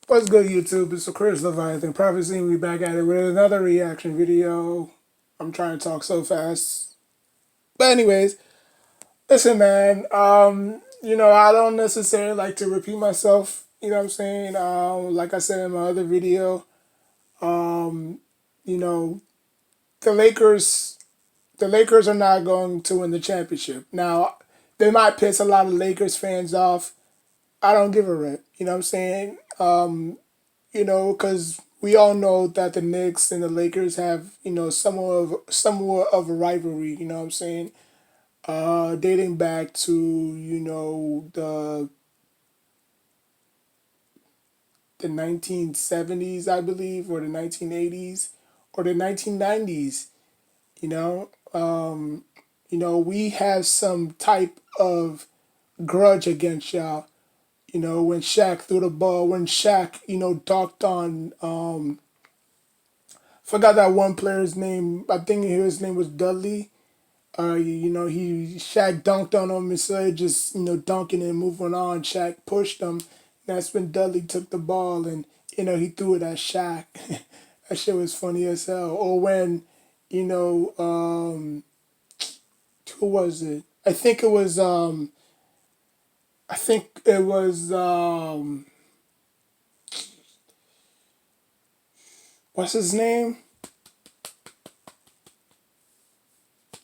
What's good, YouTube? It's Chris Leviathan. Probably seen me back at it with another reaction video. I'm trying to talk so fast. But anyways, listen, man. I don't necessarily like to repeat myself. You know what I'm saying? Like I said in my other video, um, you know, the Lakers, the Lakers are not going to win the championship. Now, they might piss a lot of Lakers fans off. I don't give a rip. You know what I'm saying? Because we all know that the Knicks and the Lakers have, somewhat of a rivalry. You know what I'm saying? Dating back to the 1970s, I believe, or the 1980s, or the 1990s. You know, we have some type of grudge against y'all. When Shaq threw the ball, when Shaq, docked on forgot that one player's name. I think his name was Dudley. He Shaq dunked on him instead of just dunking and moving on. Shaq pushed him. That's when Dudley took the ball and he threw it at Shaq. That shit was funny as hell. Or when you know who was it? I think it was what's his name?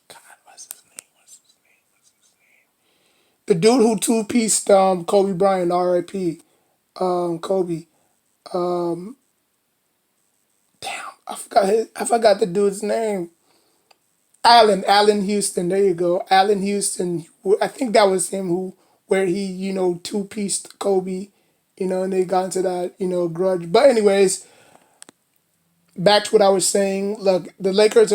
God, what's his name? The dude who two-pieced Kobe Bryant, R.I.P. Kobe. Um, Damn, I forgot the dude's name. Allen Houston. There you go, Allen Houston. I think that was him where he two-pieced Kobe. And they got into that grudge. But anyways, back to what I was saying. Look, the Lakers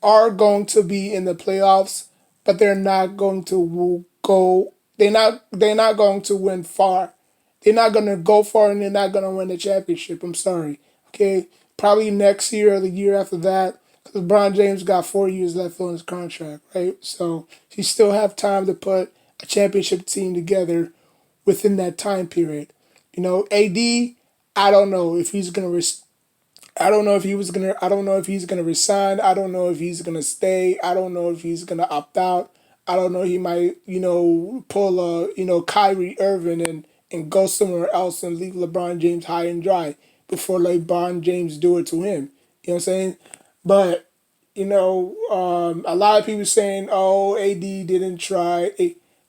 are going to be in the playoffs, but they're not going to go. They're not going to win far. They're not going to go far, and they're not going to win the championship. I'm sorry. Okay, probably next year or the year after that, because LeBron James got 4 years left on his contract, right? So he still have time to put a championship team together within that time period. AD, I don't know if he's gonna I don't know if he was gonna. I don't know if he's gonna resign. I don't know if he's gonna stay. I don't know if he's gonna opt out. I don't know. He might, pull a, Kyrie Irving and go somewhere else and leave LeBron James high and dry before LeBron James do it to him. You know what I'm saying? But a lot of people saying, "Oh, AD didn't try."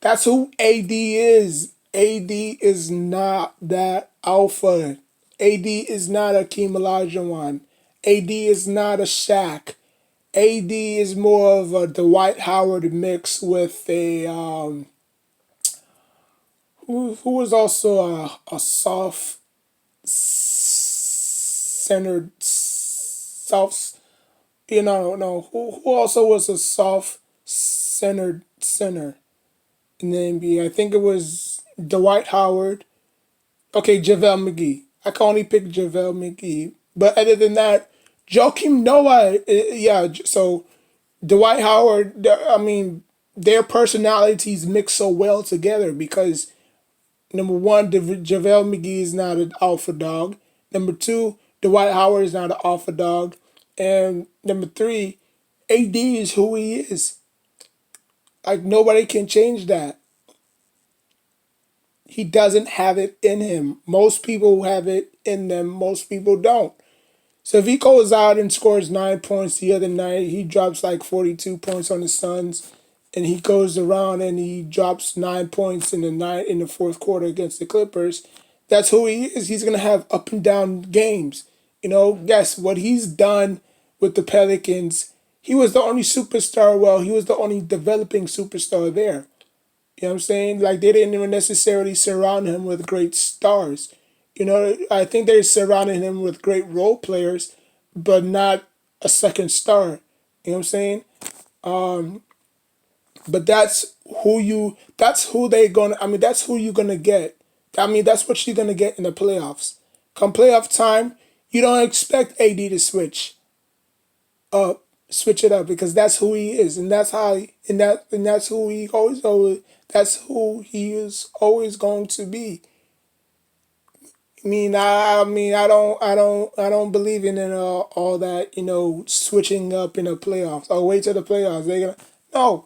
That's who AD is. AD is not that alpha. AD is not a Keem Olajuwon. AD is not a Shaq. AD is more of a Dwight Howard mix with a who was also a soft centered soft no, who also was a soft centered center in the NBA. I think it was Dwight Howard. Okay, JaVale McGee. I can only pick JaVale McGee. But other than that, Joakim Noah, yeah, so Dwight Howard, I mean, their personalities mix so well together because number one, JaVale McGee is not an alpha dog. Number two, Dwight Howard is not an alpha dog. And number three, AD is who he is. Like, nobody can change that. He doesn't have it in him. Most people have it in them, most people don't. So if he goes out and scores 9 points the other night, he drops like 42 points on the Suns, and he goes around and he drops 9 points in the fourth quarter against the Clippers. That's who he is. He's gonna have up and down games. Yes, what he's done with the Pelicans, he was the only superstar. Well, he was the only developing superstar there. You know what I'm saying? Like, they didn't even necessarily surround him with great stars. I think they surrounded him with great role players, but not a second star. You know what I'm saying? But that's who they gonna, I mean, that's who you're gonna get. I mean, that's what you're gonna get in the playoffs. Come playoff time, you don't expect AD to up, switch it up because that's who he is, and that's how, and that's who he always, that's who he is always going to be. I don't believe in all that, switching up in the playoffs. Oh, wait till the playoffs. They're gonna no.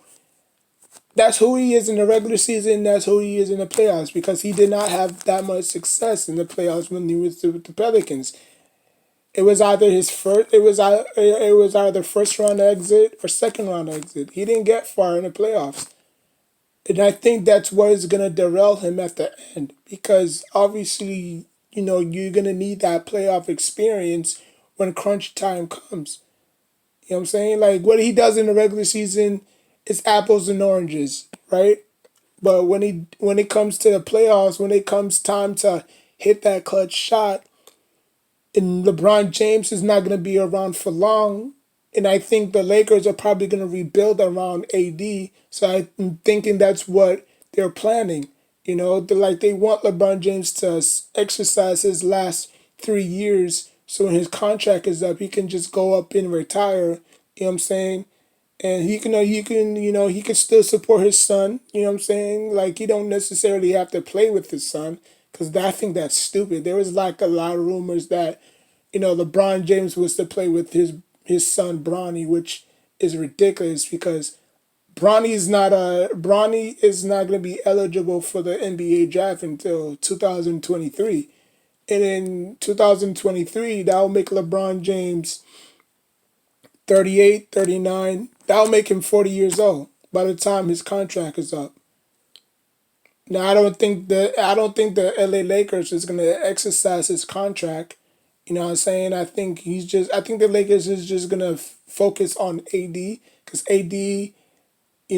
That's who he is in the regular season. That's who he is in the playoffs because he did not have that much success in the playoffs when he was with the Pelicans. It was either his first. It was either first round exit or second round exit. He didn't get far in the playoffs, and I think that's what is gonna derail him at the end because obviously you're gonna need that playoff experience when crunch time comes. You know what I'm saying? Like what he does in the regular season is apples and oranges, right? But when it comes to the playoffs, when it comes time to hit that clutch shot, and LeBron James is not going to be around for long. And I think the Lakers are probably going to rebuild around AD. So I'm thinking that's what they're planning. They want LeBron James to exercise his last 3 years. So when his contract is up, he can just go up and retire. You know what I'm saying? And he can still support his son. You know what I'm saying? Like he don't necessarily have to play with his son because I think that's stupid. There was like a lot of rumors that LeBron James was to play with his son Bronny, which is ridiculous because Bronny is not going to be eligible for the NBA draft until 2023. And in 2023, that will make LeBron James 38, 39. That'll make him 40 years old by the time his contract is up. Now I don't think the LA Lakers is gonna exercise his contract. You know what I'm saying? I think the Lakers is just gonna focus on AD because AD,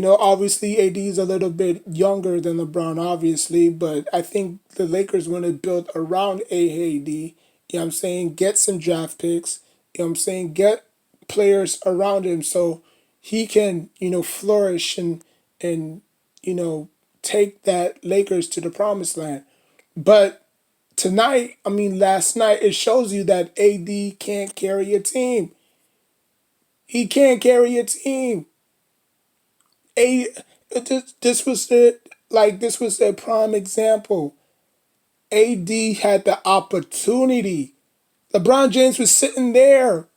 obviously AD is a little bit younger than LeBron, obviously, but I think the Lakers want to build around AD. You know what I'm saying? Get some draft picks. You know what I'm saying? Get players around him so he can, flourish and you know, take that Lakers to the promised land. But last night, it shows you that AD can't carry a team. He can't carry a team. A this was a prime example. AD had the opportunity. LeBron James was sitting there.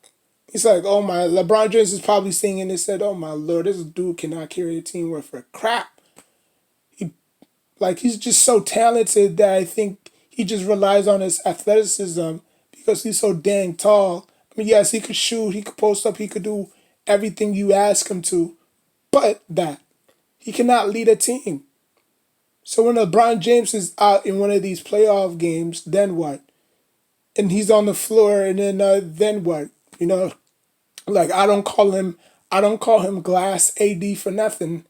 He's like, oh my, LeBron James is probably singing and said, oh my Lord, this dude cannot carry a team worth a crap. He's just so talented that I think he just relies on his athleticism because he's so dang tall. Yes, he could shoot, he could post up, he could do everything you ask him to, but that he cannot lead a team. So when LeBron James is out in one of these playoff games, then what? And he's on the floor, and then what? Like I don't call him Glass AD for nothing.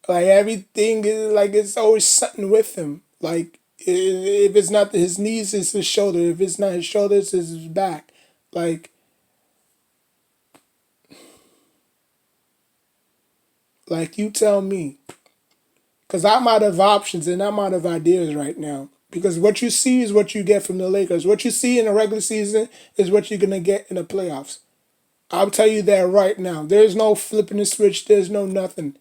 Like everything is like it's always something with him. Like if it's not his knees, it's his shoulder. If it's not his shoulders, it's his back. Like you tell me, because I'm out of options and I'm out of ideas right now. Because what you see is what you get from the Lakers. What you see in the regular season is what you're gonna get in the playoffs. I'll tell you that right now. There's no flipping the switch. There's no nothing.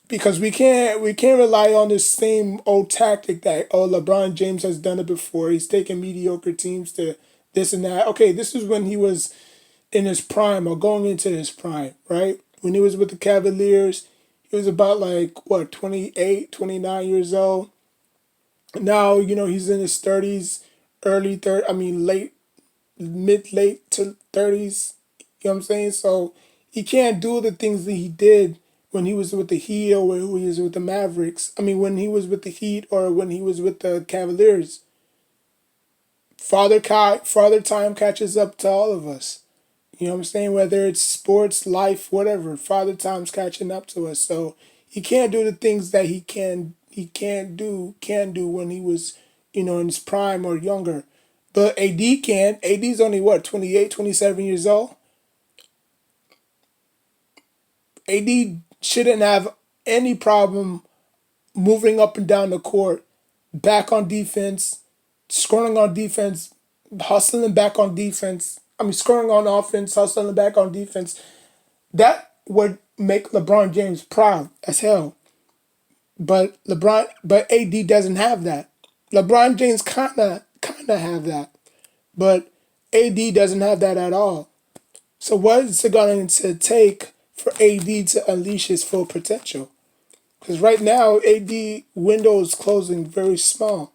Because we can't rely on this same old tactic that LeBron James has done it before. He's taken mediocre teams to this and that. Okay, this is when he was in his prime or going into his prime, right? When he was with the Cavaliers, he was about like what 28, 29 years old. Now, he's in his 30s, early 30, late mid late to 30s. You know what I'm saying? So he can't do the things that he did when he was with the Heat or when he was with the Mavericks. When he was with the Heat or when he was with the Cavaliers. Father time catches up to all of us. You know what I'm saying? Whether it's sports, life, whatever, father time's catching up to us. So he can't do the things that he can do when he was, in his prime or younger. But AD can. AD's only what, 28, 27 years old? AD shouldn't have any problem moving up and down the court, back on defense, scoring on defense, hustling back on defense. Scoring on offense, hustling back on defense. That would make LeBron James proud as hell. but AD doesn't have that. LeBron James kinda have that, but AD doesn't have that at all. So what is it going to take for AD to unleash his full potential? Because right now AD window is closing very small.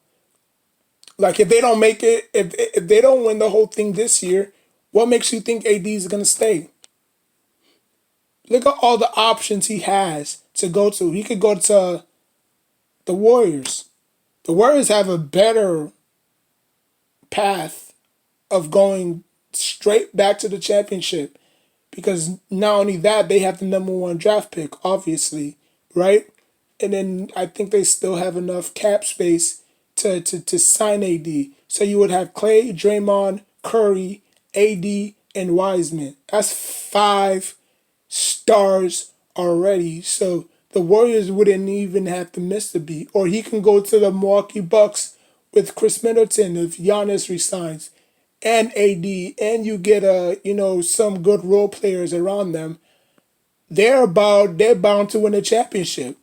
Like if they don't make it, if they don't win the whole thing this year, what makes you think AD is gonna stay? Look at all the options he has to go to. He could go to the Warriors. The Warriors have a better path of going straight back to the championship because not only that, they have the number one draft pick, obviously, right? And then I think they still have enough cap space to sign AD. So you would have Clay, Draymond, Curry, AD, and Wiseman. That's five stars already. So the Warriors wouldn't even have to miss a beat. Or he can go to the Milwaukee Bucks with Chris Middleton if Giannis resigns and AD, and you get some good role players around them. They're bound to win a championship.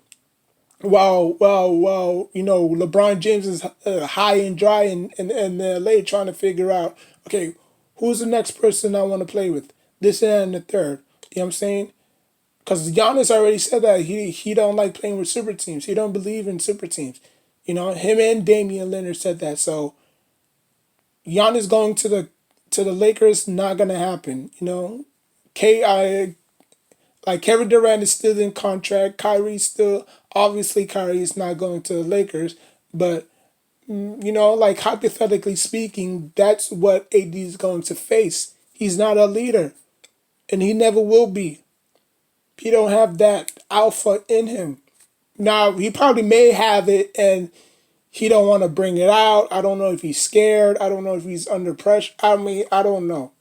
While LeBron James is high and dry in LA trying to figure out, okay, who's the next person I want to play with? This and the third. You know what I'm saying? Because Giannis already said that he don't like playing with super teams. He don't believe in super teams. Him and Damian Leonard said that. So Giannis going to the Lakers not gonna happen. K I like Kevin Durant is still in contract. Kyrie is not going to the Lakers, but like hypothetically speaking, that's what AD is going to face. He's not a leader, and he never will be. He don't have that alpha in him. Now he probably may have it, and he don't want to bring it out. I don't know if he's scared. I don't know if he's under pressure. I mean, I don't know.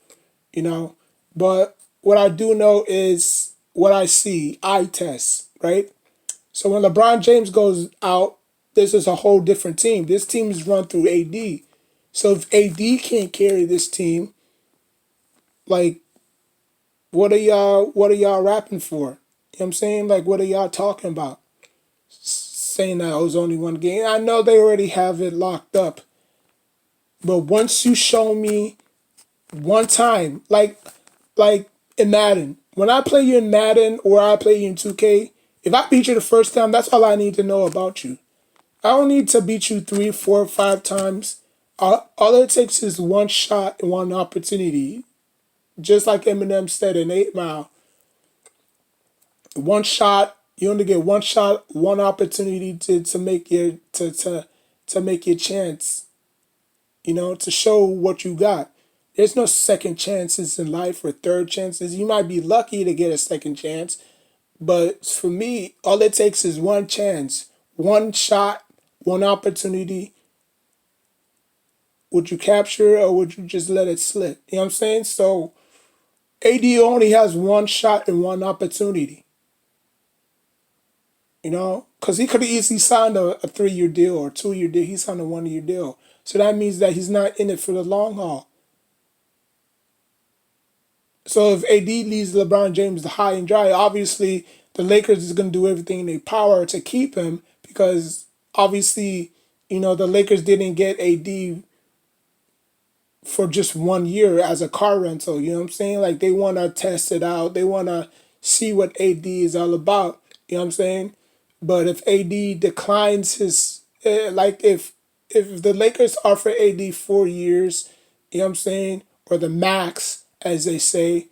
you know. But what I do know is what I see, eye test, right? So when LeBron James goes out, this is a whole different team. This team is run through AD. So if AD can't carry this team, like what are y'all rapping for? You know what I'm saying? Like what are y'all talking about? Saying that it was only one game. I know they already have it locked up. But once you show me one time, like in Madden, when I play you in Madden or I play you in 2K, if I beat you the first time, that's all I need to know about you. I don't need to beat you 3, 4, 5 times. All it takes is one shot and one opportunity. Just like Eminem said in 8 Mile. One shot, you only get one shot, one opportunity to make your to make your chance, to show what you got. There's no second chances in life or third chances. You might be lucky to get a second chance, but for me, all it takes is one chance, one shot, one opportunity. Would you capture it or would you just let it slip? You know what I'm saying? So AD only has one shot and one opportunity. Because he could have easily signed a 3-year deal or 2-year deal. He signed a 1-year deal. So that means that he's not in it for the long haul. So if AD leaves LeBron James high and dry, obviously the Lakers is going to do everything in their power to keep him because obviously, the Lakers didn't get AD for just 1 year as a car rental. You know what I'm saying? Like they want to test it out. They want to see what AD is all about. You know what I'm saying? But if AD declines his, like if the Lakers offer AD 4 years, you know what I'm saying, or the max as they say,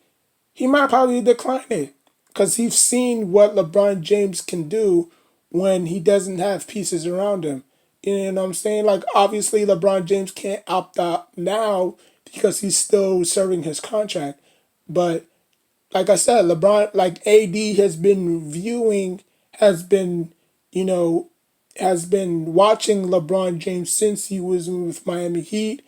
he might probably decline it because he's seen what LeBron James can do when he doesn't have pieces around him. You know what I'm saying? Like, obviously, LeBron James can't opt out now because he's still serving his contract. But, like I said, like AD you know, has been watching LeBron James since he was with Miami Heat.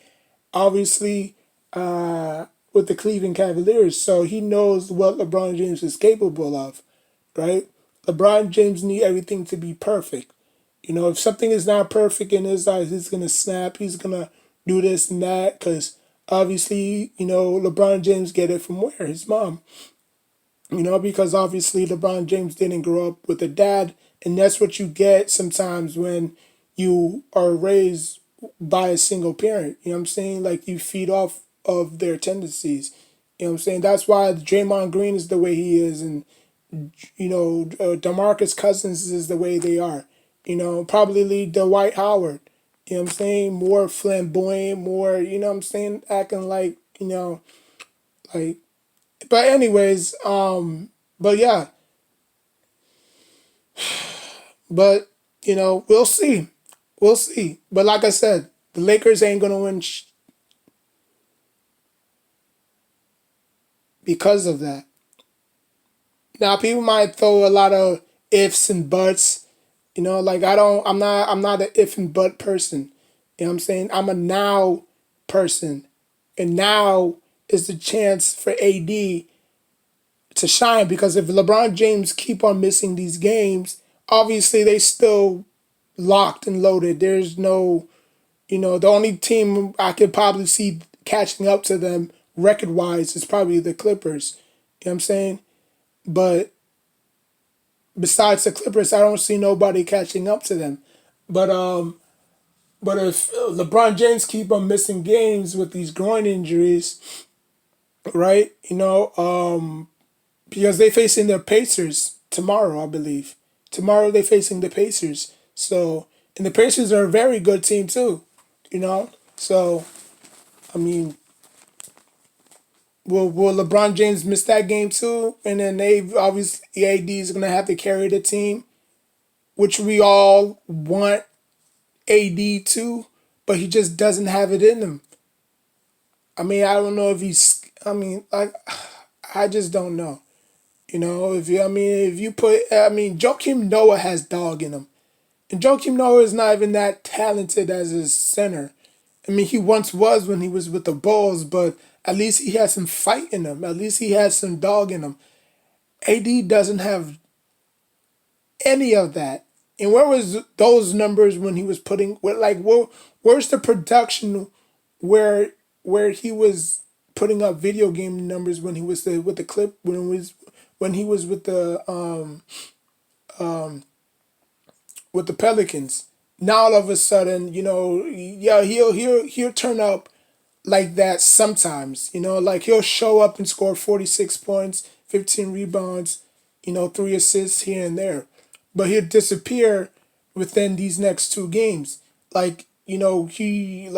Obviously, with the Cleveland Cavaliers, so he knows what LeBron James is capable of, right? LeBron James need everything to be perfect. If something is not perfect in his eyes, he's gonna snap. He's gonna do this and that because obviously, LeBron James get it from where his mom. Because obviously LeBron James didn't grow up with a dad And that's what you get sometimes when you are raised by a single parent. You know what I'm saying? Like you feed off of their tendencies. You know what I'm saying? That's why Draymond Green is the way he is, and DeMarcus Cousins is the way they are. Probably Dwight Howard. You know what I'm saying? More flamboyant, more, what I'm saying, acting like, like, but anyways, but yeah, but, we'll see. We'll see. But like I said, the Lakers ain't going to win because of that. Now, people might throw a lot of ifs and buts. Like I'm not an if and but person. You know what I'm saying? I'm a now person. And now is the chance for AD to shine, because if LeBron James keep on missing these games, obviously they still locked and loaded. There's no, the only team I could probably see catching up to them record wise is probably the Clippers. You know what I'm saying? But besides the Clippers, I don't see nobody catching up to them. But if LeBron James keep on missing games with these groin injuries, right? Because they facing the Pacers tomorrow, I believe. Tomorrow they facing the Pacers. So, and the Pacers are a very good team too. So I mean, will LeBron James miss that game too? And then they obviously AD is gonna have to carry the team, which we all want AD to, but he just doesn't have it in him. I mean, I don't know if he's. I mean, I just don't know. If you, I mean, if you put, I mean, Joakim Noah has dog in him, and Joakim Noah is not even that talented as his center. I mean, he once was when he was with the Bulls, but at least he has some fight in him. At least he has some dog in him. AD doesn't have any of that. And where was those numbers when he was putting? Where's the production where he was putting up video game numbers when he was with the clip when he was with the Pelicans? Now all of a sudden, yeah, he'll turn up like that sometimes. Like he'll show up and score 46 points, 15 rebounds, 3 assists here and there. But he'll disappear within these next 2 games. Like, he only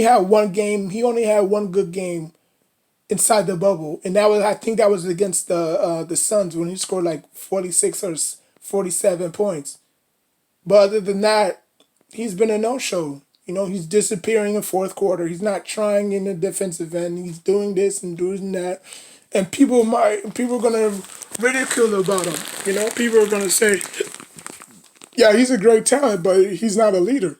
had one game, he only had one good game inside the bubble. And that was, I think that was against the Suns when he scored like 46 or 47 points. But other than that, he's been a no-show. He's disappearing in fourth quarter. He's not trying in the defensive end. He's doing this and doing that. And people are gonna ridicule about him. People are gonna say, yeah, he's a great talent, but he's not a leader.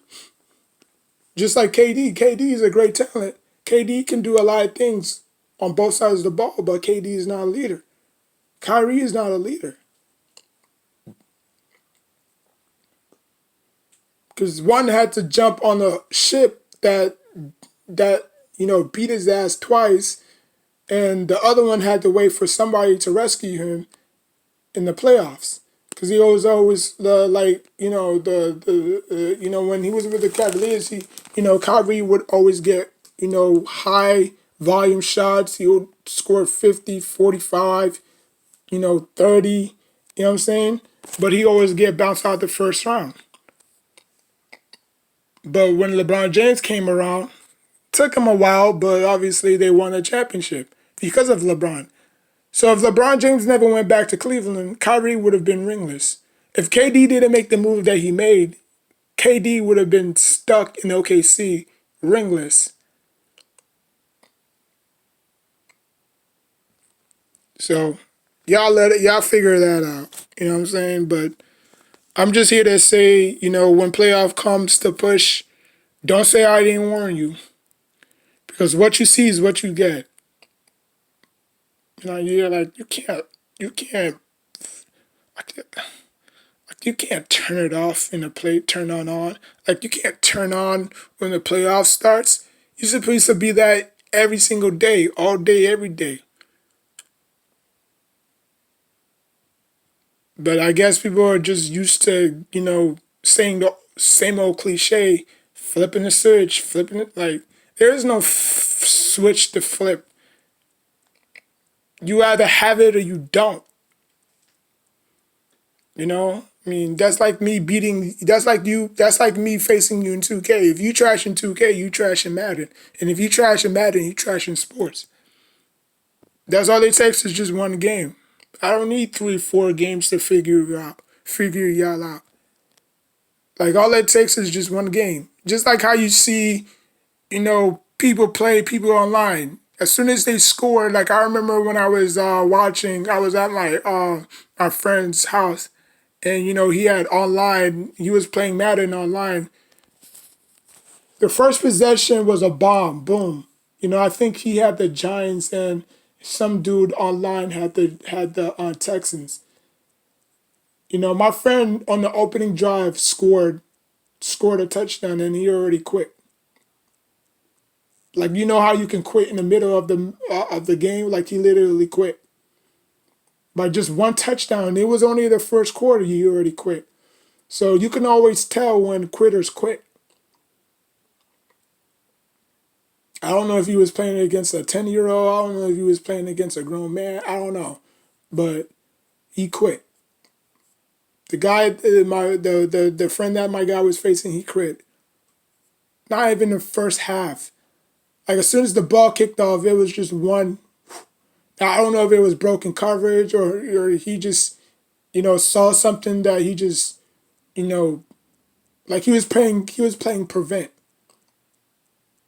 Just like KD. KD is a great talent. KD can do a lot of things on both sides of the ball, but KD is not a leader. Kyrie is not a leader. Because one had to jump on a ship that beat his ass twice, and the other one had to wait for somebody to rescue him in the playoffs. Because he was always when he was with the Cavaliers, Kyrie would always get high volume shots. He would score 50, 45, 30. You know what I'm saying? But he always get bounced out the first round. But when LeBron James came around, took him a while, but obviously they won a championship because of LeBron. So if LeBron James never went back to Cleveland, Kyrie would have been ringless. If KD didn't make the move that he made, KD would have been stuck in OKC ringless. So y'all figure that out. You know what I'm saying? But I'm just here to say, when playoff comes to push, don't say I didn't warn you. Because what you see is what you get. You're like, you can't, like you can't turn it off in the play, turn on. Like you can't turn on when the playoff starts. You're supposed to be that every single day, all day, every day. But I guess people are just used to, saying the same old cliche, flipping the switch, flipping it. Like, there is no switch to flip. You either have it or you don't. I mean, that's like me beating, that's like me facing you in 2K. If you trash in 2K, you trash in Madden. And if you trash in Madden, you trash in sports. That's all it takes is just one game. I don't need 3, 4 games to figure y'all out. Like, all it takes is just one game. Just like how you see, people play people online. As soon as they score, like I remember when I was watching, I was at my friend's house, and he had online. He was playing Madden online. The first possession was a bomb. Boom. I think he had the Giants, and some dude online had the Texans. My friend on the opening drive scored a touchdown, and he already quit. Like, how you can quit in the middle of the game. Like, he literally quit by just one touchdown. It was only the first quarter. He already quit. So you can always tell when quitters quit. I don't know if he was playing against a 10-year-old. I don't know if he was playing against a grown man. I don't know, but he quit. The guy, the friend that my guy was facing, he quit. Not even the first half. Like, as soon as the ball kicked off, it was just one. I don't know if it was broken coverage or he just, saw something that he just, like he was playing prevent.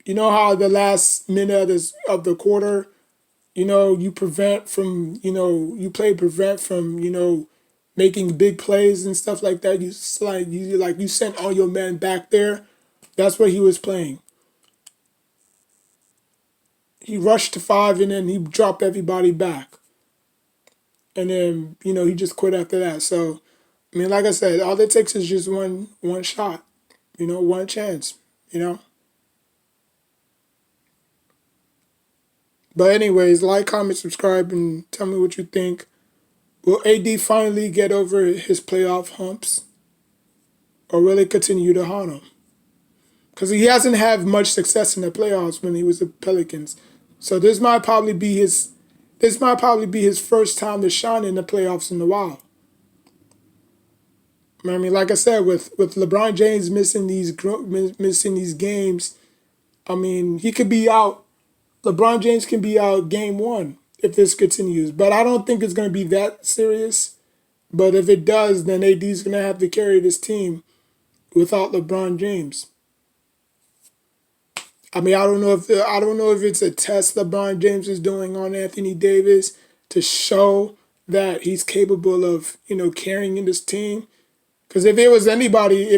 You know how the last minute of the quarter, you prevent from, you play prevent from, making big plays and stuff like that. You sent all your men back there. That's what he was playing. He rushed to 5 and then he dropped everybody back. And then, he just quit after that. So, I mean, like I said, all it takes is just one shot, one chance. But anyways, like, comment, subscribe, and tell me what you think. Will AD finally get over his playoff humps? Or will it continue to haunt him? Because he hasn't had much success in the playoffs when he was the Pelicans. So this might probably be his first time to shine in the playoffs in a while. I mean, like I said, with LeBron James missing these games, I mean, he could be out. LeBron James can be out game 1 if this continues. But I don't think it's going to be that serious. But if it does, then AD's going to have to carry this team without LeBron James. I mean, I don't know if it's a test LeBron James is doing on Anthony Davis to show that he's capable of, carrying in this team. Because if it was anybody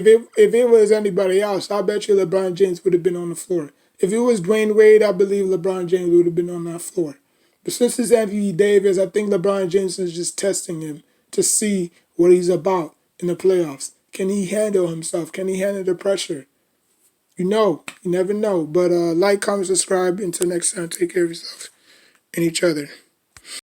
else, I bet you LeBron James would have been on the floor. If it was Dwayne Wade, I believe LeBron James would have been on that floor. But since it's Anthony Davis, I think LeBron James is just testing him to see what he's about in the playoffs. Can he handle himself? Can he handle the pressure? You never know. But like, comment, subscribe. Until next time, take care of yourself and each other.